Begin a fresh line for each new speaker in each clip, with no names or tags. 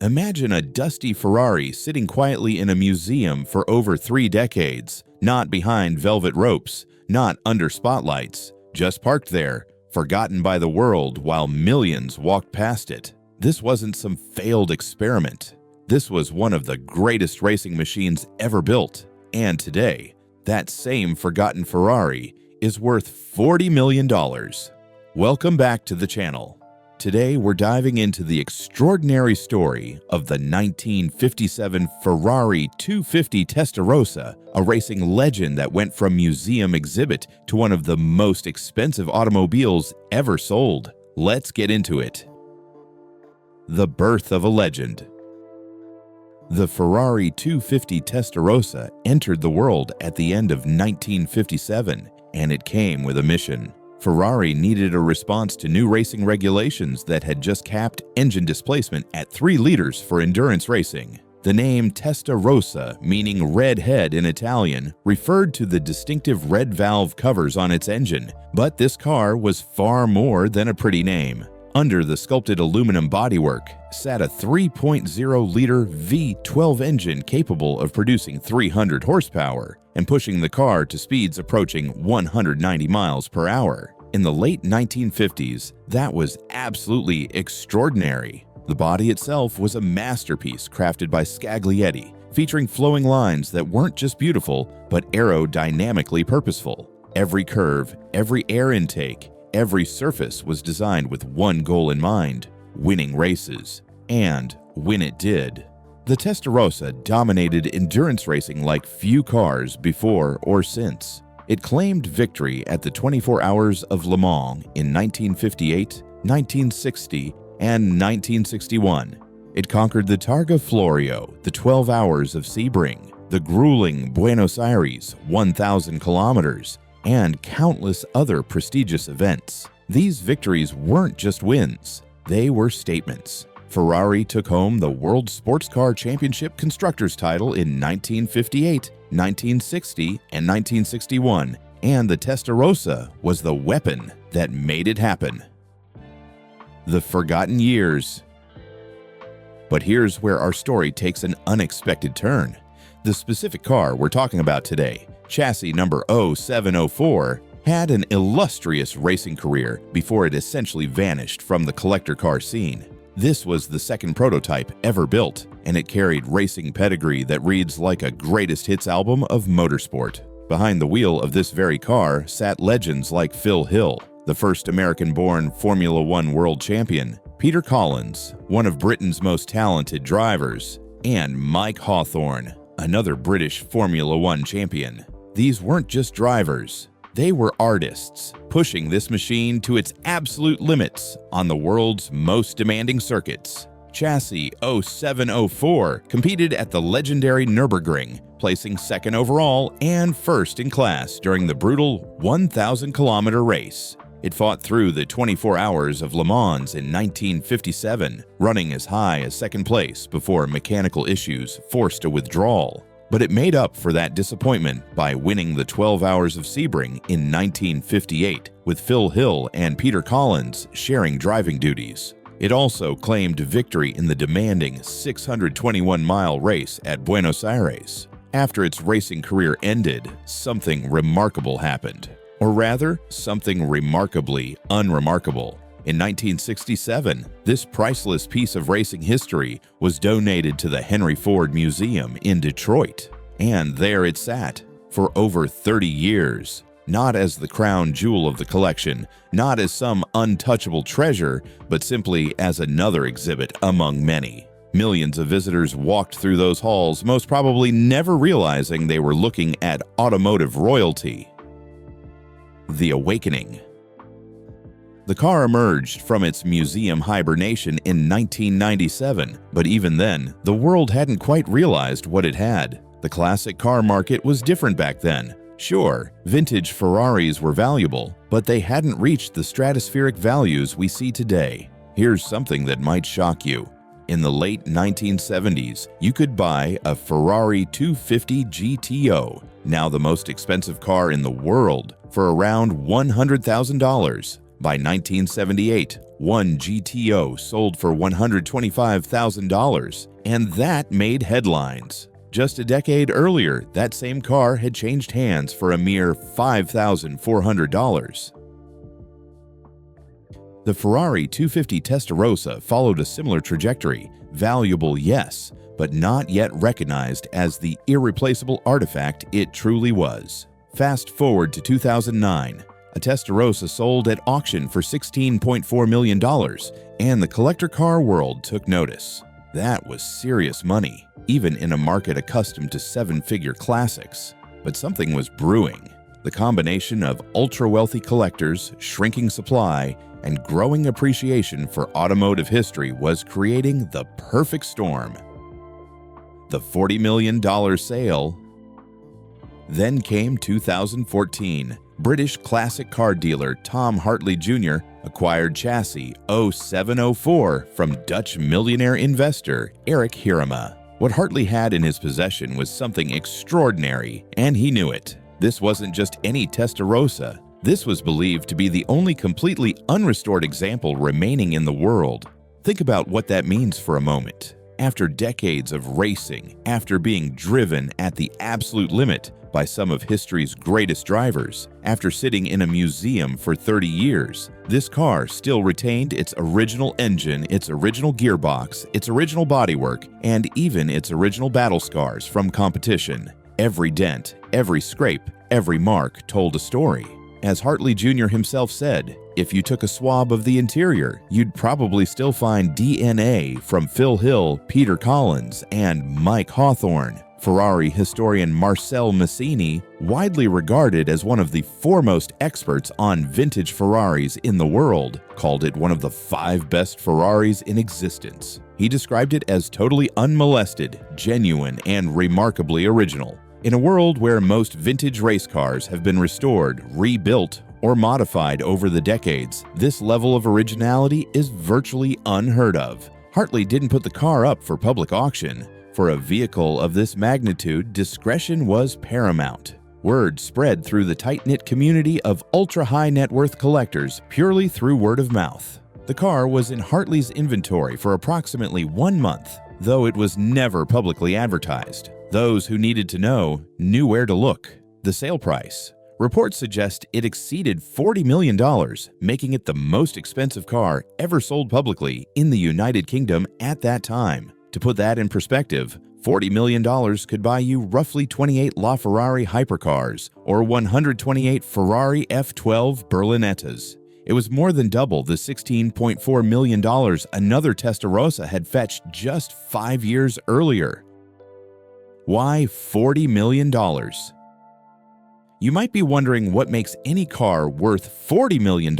Imagine a dusty Ferrari sitting quietly in a museum for over 3 decades, not behind velvet ropes, not under spotlights, just parked there, forgotten by the world while millions walked past it. This wasn't some failed experiment. This was one of the greatest racing machines ever built, and today, that same forgotten Ferrari is worth $40 million. Welcome back to the channel. Today we're diving into the extraordinary story of the 1957 Ferrari 250 Testa Rossa, a racing legend that went from museum exhibit to one of the most expensive automobiles ever sold. Let's get into it. The birth of a legend. The Ferrari 250 Testa Rossa entered the world at the end of 1957, and it came with a mission. Ferrari needed a response to new racing regulations that had just capped engine displacement at 3 liters for endurance racing. The name Testa Rossa, meaning red head in Italian, referred to the distinctive red valve covers on its engine, but this car was far more than a pretty name. Under the sculpted aluminum bodywork sat a 3.0-liter V12 engine capable of producing 300 horsepower and pushing the car to speeds approaching 190 miles per hour. In the late 1950s, that was absolutely extraordinary. The body itself was a masterpiece crafted by Scaglietti, featuring flowing lines that weren't just beautiful, but aerodynamically purposeful. Every curve, every air intake, every surface was designed with one goal in mind: winning races. And when it did, the Testa Rossa dominated endurance racing like few cars before or since. It claimed victory at the 24 Hours of Le Mans in 1958, 1960, and 1961. It conquered the Targa Florio, the 12 Hours of Sebring, the grueling Buenos Aires 1,000 kilometers, and countless other prestigious events. These victories weren't just wins, they were statements. Ferrari took home the World Sports Car Championship Constructors title in 1958, 1960, and 1961, and the Testa Rossa was the weapon that made it happen. The forgotten years. But here's where our story takes an unexpected turn. The specific car we're talking about today, chassis number 0704, had an illustrious racing career before it essentially vanished from the collector car scene. This was the second prototype ever built, and it carried racing pedigree that reads like a greatest hits album of motorsport. Behind the wheel of this very car sat legends like Phil Hill, the first American-born Formula One world champion, Peter Collins, one of Britain's most talented drivers, and Mike Hawthorne, another British Formula One champion. These weren't just drivers. They were artists, pushing this machine to its absolute limits on the world's most demanding circuits. Chassis 0704 competed at the legendary Nürburgring, placing second overall and first in class during the brutal 1,000-kilometer race. It fought through the 24 Hours of Le Mans in 1957, running as high as second place before mechanical issues forced a withdrawal. But it made up for that disappointment by winning the 12 Hours of Sebring in 1958, with Phil Hill and Peter Collins sharing driving duties. It also claimed victory in the demanding 621-mile race at Buenos Aires. After its racing career ended, something remarkable happened. Or rather, something remarkably unremarkable. In 1967, this priceless piece of racing history was donated to the Henry Ford Museum in Detroit. And there it sat for over 30 years, not as the crown jewel of the collection, not as some untouchable treasure, but simply as another exhibit among many. Millions of visitors walked through those halls, most probably never realizing they were looking at automotive royalty. The Awakening. The car emerged from its museum hibernation in 1997, but even then, the world hadn't quite realized what it had. The classic car market was different back then. Sure, vintage Ferraris were valuable, but they hadn't reached the stratospheric values we see today. Here's something that might shock you. In the late 1970s, you could buy a Ferrari 250 GTO, now the most expensive car in the world, for around $100,000. By 1978, one GTO sold for $125,000, and that made headlines. Just a decade earlier, that same car had changed hands for a mere $5,400. The Ferrari 250 Testa Rossa followed a similar trajectory, valuable, yes, but not yet recognized as the irreplaceable artifact it truly was. Fast forward to 2009, a Testa Rossa sold at auction for $16.4 million, and the collector car world took notice. That was serious money, even in a market accustomed to seven-figure classics. But something was brewing. The combination of ultra-wealthy collectors, shrinking supply, and growing appreciation for automotive history was creating the perfect storm. The $40 million sale. Then came 2014. British classic car dealer Tom Hartley Jr. acquired chassis 0704 from Dutch millionaire investor Eric Hirema. What Hartley had in his possession was something extraordinary, and he knew it. This wasn't just any Testa Rossa. This was believed to be the only completely unrestored example remaining in the world. Think about what that means for a moment. After decades of racing, after being driven at the absolute limit by some of history's greatest drivers, after sitting in a museum for 30 years, this car still retained its original engine, its original gearbox, its original bodywork, and even its original battle scars from competition. Every dent, every scrape, every mark told a story. As Hartley Jr. himself said, if you took a swab of the interior, you'd probably still find DNA from Phil Hill, Peter Collins, and Mike Hawthorne. Ferrari historian Marcel Massini, widely regarded as one of the foremost experts on vintage Ferraris in the world, called it one of the 5 best Ferraris in existence. He described it as totally unmolested, genuine, and remarkably original. In a world where most vintage race cars have been restored, rebuilt, or modified over the decades, this level of originality is virtually unheard of. Hartley didn't put the car up for public auction. For a vehicle of this magnitude, discretion was paramount. Word spread through the tight-knit community of ultra-high net worth collectors purely through word of mouth. The car was in Hartley's inventory for approximately 1 month, though it was never publicly advertised. Those who needed to know knew where to look. The sale price. Reports suggest it exceeded $40 million, making it the most expensive car ever sold publicly in the United Kingdom at that time. To put that in perspective, $40 million could buy you roughly 28 LaFerrari hypercars or 128 Ferrari F12 Berlinettas. It was more than double the $16.4 million another Testa Rossa had fetched just 5 years earlier. Why $40 million? You might be wondering what makes any car worth $40 million.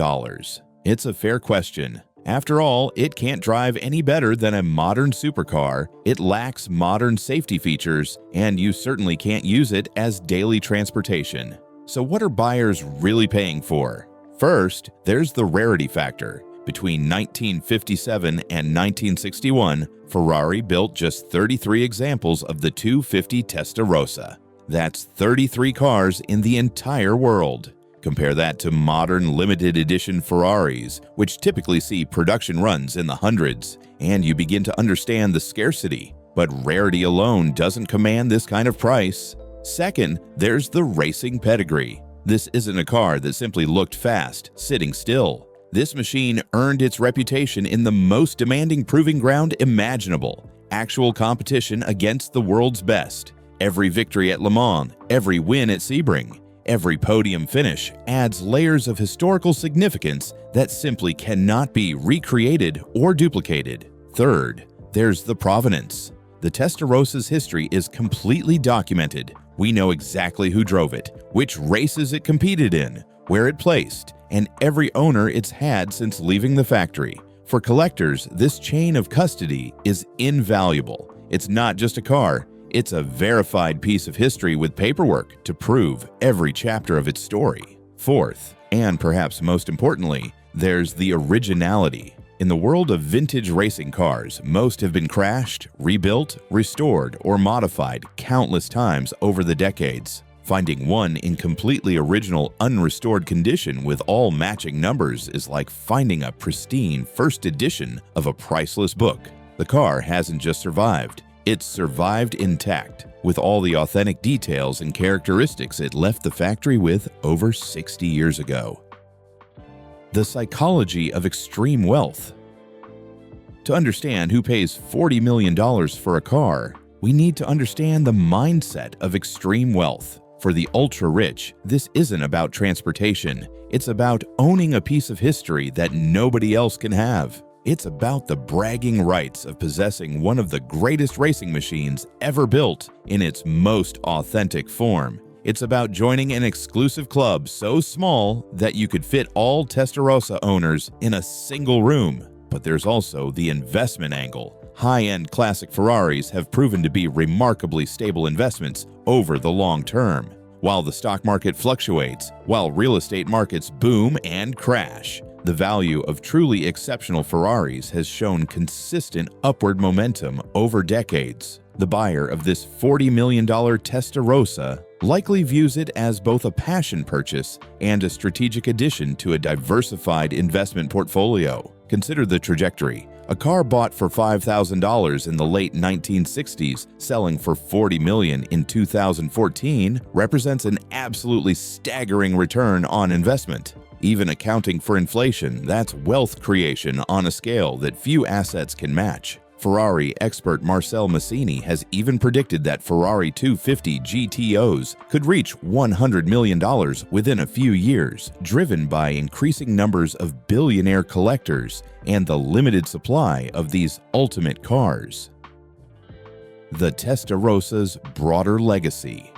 It's a fair question. After all, it can't drive any better than a modern supercar, it lacks modern safety features, and you certainly can't use it as daily transportation. So what are buyers really paying for? First, there's the rarity factor. Between 1957 and 1961, Ferrari built just 33 examples of the 250 Testa Rossa. That's 33 cars in the entire world. Compare that to modern limited edition Ferraris, which typically see production runs in the hundreds, and you begin to understand the scarcity. But rarity alone doesn't command this kind of price. Second, there's the racing pedigree. This isn't a car that simply looked fast, sitting still. This machine earned its reputation in the most demanding proving ground imaginable, actual competition against the world's best. Every victory at Le Mans, every win at Sebring, every podium finish adds layers of historical significance that simply cannot be recreated or duplicated. Third, there's the provenance. The Testa Rossa's history is completely documented. We know exactly who drove it, which races it competed in, where it placed, and every owner it's had since leaving the factory. For collectors, this chain of custody is invaluable. It's not just a car, it's a verified piece of history with paperwork to prove every chapter of its story. Fourth, and perhaps most importantly, there's the originality. In the world of vintage racing cars, most have been crashed, rebuilt, restored, or modified countless times over the decades. Finding one in completely original, unrestored condition with all matching numbers is like finding a pristine first edition of a priceless book. The car hasn't just survived, it's survived intact, with all the authentic details and characteristics it left the factory with over 60 years ago. The psychology of extreme wealth. To understand who pays $40 million for a car, we need to understand the mindset of extreme wealth. For the ultra-rich, this isn't about transportation. It's about owning a piece of history that nobody else can have. It's about the bragging rights of possessing one of the greatest racing machines ever built in its most authentic form. It's about joining an exclusive club so small that you could fit all Testa Rossa owners in a single room. But there's also the investment angle. High-end classic Ferraris have proven to be remarkably stable investments over the long term. While the stock market fluctuates, while real estate markets boom and crash, the value of truly exceptional Ferraris has shown consistent upward momentum over decades. The buyer of this $40 million Testa Rossa likely views it as both a passion purchase and a strategic addition to a diversified investment portfolio. Consider the trajectory. A car bought for $5,000 in the late 1960s, selling for $40 million in 2014, represents an absolutely staggering return on investment. Even accounting for inflation, that's wealth creation on a scale that few assets can match. Ferrari expert Marcel Massini has even predicted that Ferrari 250 GTOs could reach $100 million within a few years, driven by increasing numbers of billionaire collectors and the limited supply of these ultimate cars. The Testa Rossa's broader legacy.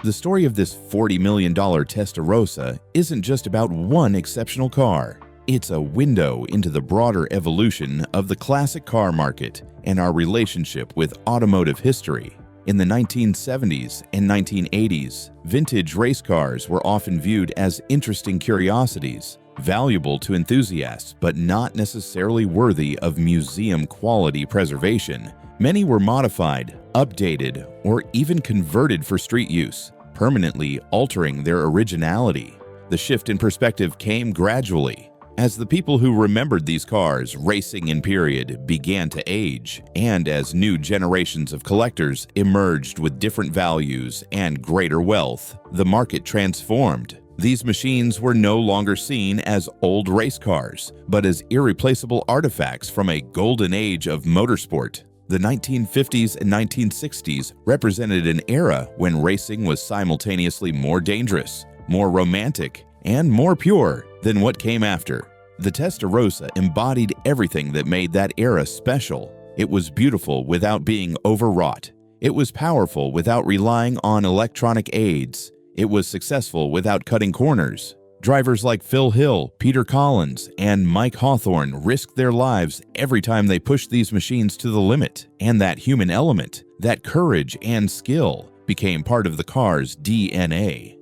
The story of this $40 million Testa Rossa isn't just about one exceptional car. It's a window into the broader evolution of the classic car market and our relationship with automotive history. In the 1970s and 1980s, vintage race cars were often viewed as interesting curiosities, valuable to enthusiasts but not necessarily worthy of museum-quality preservation. Many were modified, updated, or even converted for street use, permanently altering their originality. The shift in perspective came gradually, as the people who remembered these cars racing in period began to age, and as new generations of collectors emerged with different values and greater wealth, the market transformed. These machines were no longer seen as old race cars, but as irreplaceable artifacts from a golden age of motorsport. The 1950s and 1960s represented an era when racing was simultaneously more dangerous, more romantic, and more pure than what came after. The Testa Rossa embodied everything that made that era special. It was beautiful without being overwrought. It was powerful without relying on electronic aids. It was successful without cutting corners. Drivers like Phil Hill, Peter Collins, and Mike Hawthorne risked their lives every time they pushed these machines to the limit, and that human element, that courage and skill, became part of the car's DNA.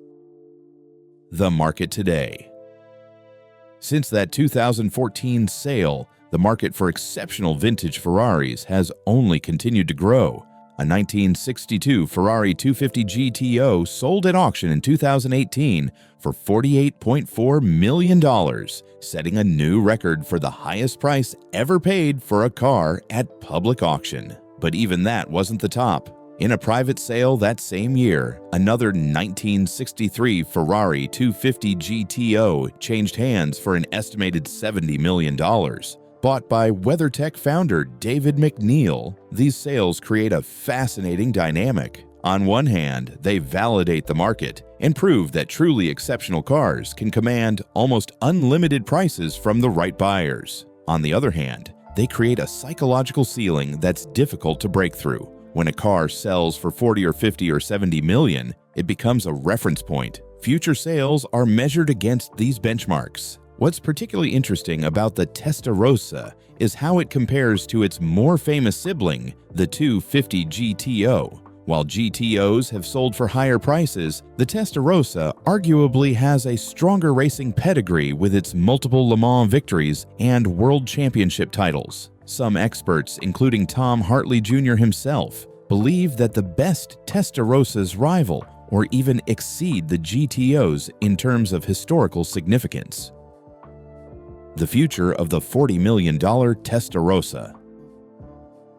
The market today. Since that 2014 sale, the market for exceptional vintage Ferraris has only continued to grow. A 1962 Ferrari 250 GTO sold at auction in 2018 for $48.4 million, setting a new record for the highest price ever paid for a car at public auction. But even that wasn't the top. In a private sale that same year, another 1963 Ferrari 250 GTO changed hands for an estimated $70 million. Bought by WeatherTech founder David McNeil, these sales create a fascinating dynamic. On one hand, they validate the market and prove that truly exceptional cars can command almost unlimited prices from the right buyers. On the other hand, they create a psychological ceiling that's difficult to break through. When a car sells for 40 or 50 or 70 million, it becomes a reference point. Future sales are measured against these benchmarks. What's particularly interesting about the Testa Rossa is how it compares to its more famous sibling, the 250 GTO. While GTOs have sold for higher prices, the Testa Rossa arguably has a stronger racing pedigree with its multiple Le Mans victories and World Championship titles. Some experts, including Tom Hartley Jr. himself, believe that the best Testa Rossa's rival or even exceed the GTOs in terms of historical significance. The future of the $40 million Testa Rossa.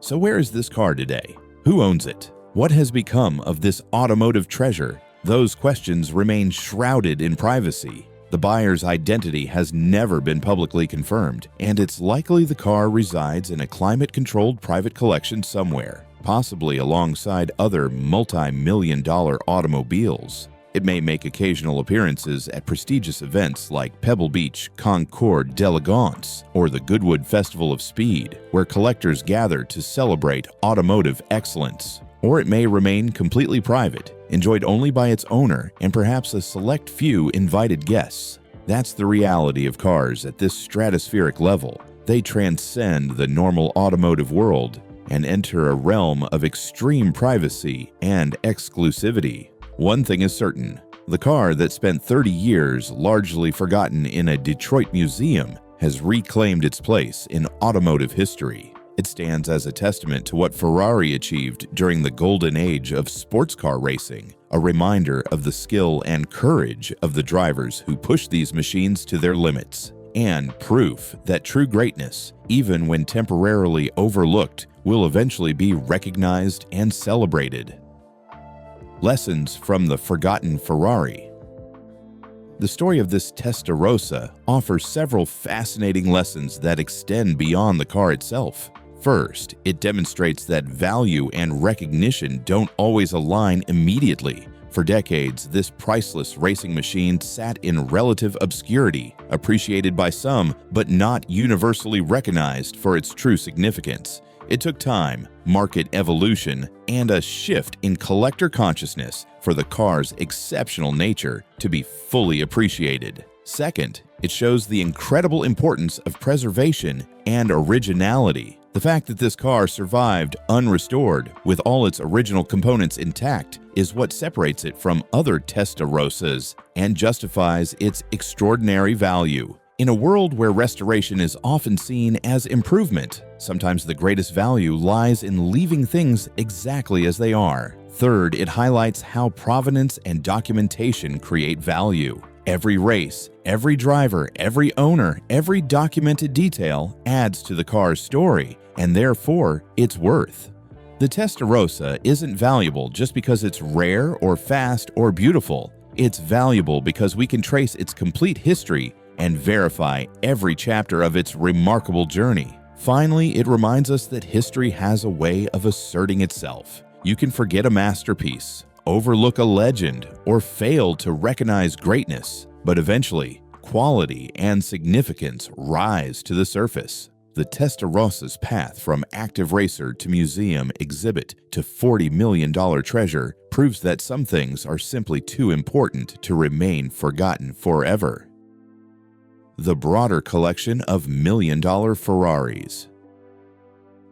So where is this car today? Who owns it? What has become of this automotive treasure? Those questions remain shrouded in privacy. The buyer's identity has never been publicly confirmed, and it's likely the car resides in a climate-controlled private collection somewhere, possibly alongside other multi-million-dollar automobiles. It may make occasional appearances at prestigious events like Pebble Beach Concours d'Elegance or the Goodwood Festival of Speed, where collectors gather to celebrate automotive excellence. Or it may remain completely private, enjoyed only by its owner and perhaps a select few invited guests. That's the reality of cars at this stratospheric level. They transcend the normal automotive world and enter a realm of extreme privacy and exclusivity. One thing is certain, the car that spent 30 years largely forgotten in a Detroit museum has reclaimed its place in automotive history. It stands as a testament to what Ferrari achieved during the golden age of sports car racing, a reminder of the skill and courage of the drivers who pushed these machines to their limits, and proof that true greatness, even when temporarily overlooked, will eventually be recognized and celebrated. Lessons from the Forgotten Ferrari. The story of this Testa Rossa offers several fascinating lessons that extend beyond the car itself. First, it demonstrates that value and recognition don't always align immediately. For decades, this priceless racing machine sat in relative obscurity, appreciated by some, but not universally recognized for its true significance. It took time, market evolution, and a shift in collector consciousness for the car's exceptional nature to be fully appreciated. Second, it shows the incredible importance of preservation and originality. The fact that this car survived unrestored with all its original components intact is what separates it from other Testa Rossas and justifies its extraordinary value. In a world where restoration is often seen as improvement, sometimes the greatest value lies in leaving things exactly as they are. Third, it highlights how provenance and documentation create value. Every race, every driver, every owner, every documented detail adds to the car's story, and therefore its worth. The Testa Rossa isn't valuable just because it's rare or fast or beautiful. It's valuable because we can trace its complete history and verify every chapter of its remarkable journey. Finally, it reminds us that history has a way of asserting itself. You can forget a masterpiece, overlook a legend, or fail to recognize greatness, but eventually, quality and significance rise to the surface. The Testa Rossa's path from active racer to museum exhibit to $40 million treasure proves that some things are simply too important to remain forgotten forever. The broader collection of million-dollar Ferraris.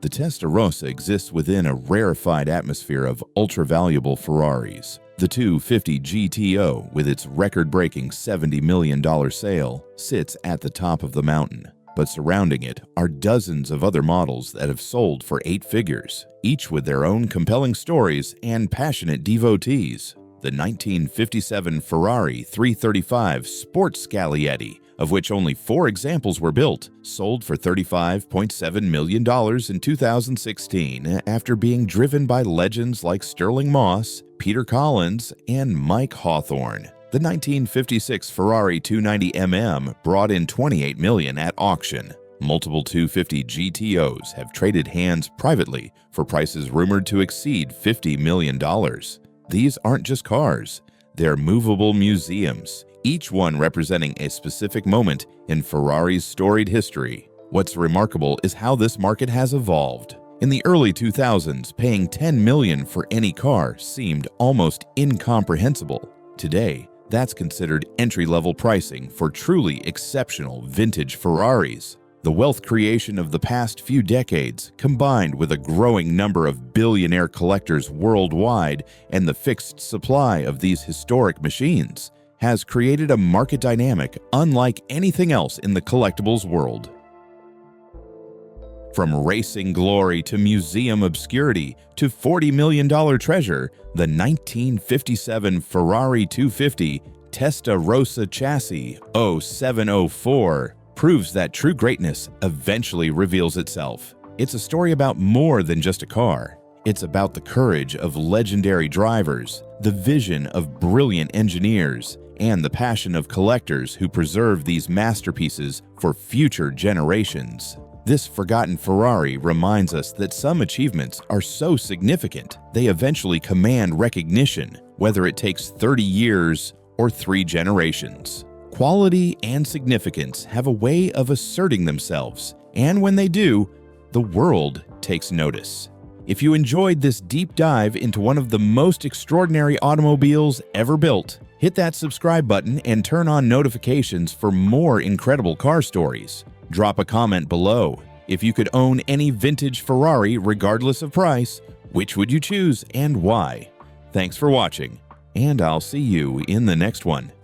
The Testa Rossa exists within a rarefied atmosphere of ultra-valuable Ferraris. The 250 GTO, with its record-breaking $70 million sale, sits at the top of the mountain, but surrounding it are dozens of other models that have sold for 8 figures, each with their own compelling stories and passionate devotees. The 1957 Ferrari 335 Sports Scaglietti, of which only 4 examples were built, sold for $35.7 million in 2016 after being driven by legends like Sterling Moss, Peter Collins, and Mike Hawthorne. The 1956 Ferrari 290mm brought in $28 million at auction. Multiple 250 GTOs have traded hands privately for prices rumored to exceed $50 million. These aren't just cars, they're movable museums, each one representing a specific moment in Ferrari's storied history. What's remarkable is how this market has evolved. In the early 2000s, paying $10 million for any car seemed almost incomprehensible. Today, that's considered entry-level pricing for truly exceptional vintage Ferraris. The wealth creation of the past few decades, combined with a growing number of billionaire collectors worldwide and the fixed supply of these historic machines, has created a market dynamic unlike anything else in the collectibles world. From racing glory to museum obscurity to $40 million treasure, the 1957 Ferrari 250 Testa Rossa chassis 0704 proves that true greatness eventually reveals itself. It's a story about more than just a car. It's about the courage of legendary drivers, the vision of brilliant engineers, and the passion of collectors who preserve these masterpieces for future generations. This Forgotten Ferrari reminds us that some achievements are so significant they eventually command recognition, whether it takes 30 years or 3 generations. Quality and significance have a way of asserting themselves, and when they do, the world takes notice. If you enjoyed this deep dive into one of the most extraordinary automobiles ever built, hit that subscribe button and turn on notifications for more incredible car stories. Drop a comment below. If you could own any vintage Ferrari regardless of price, which would you choose and why? Thanks for watching, and I'll see you in the next one.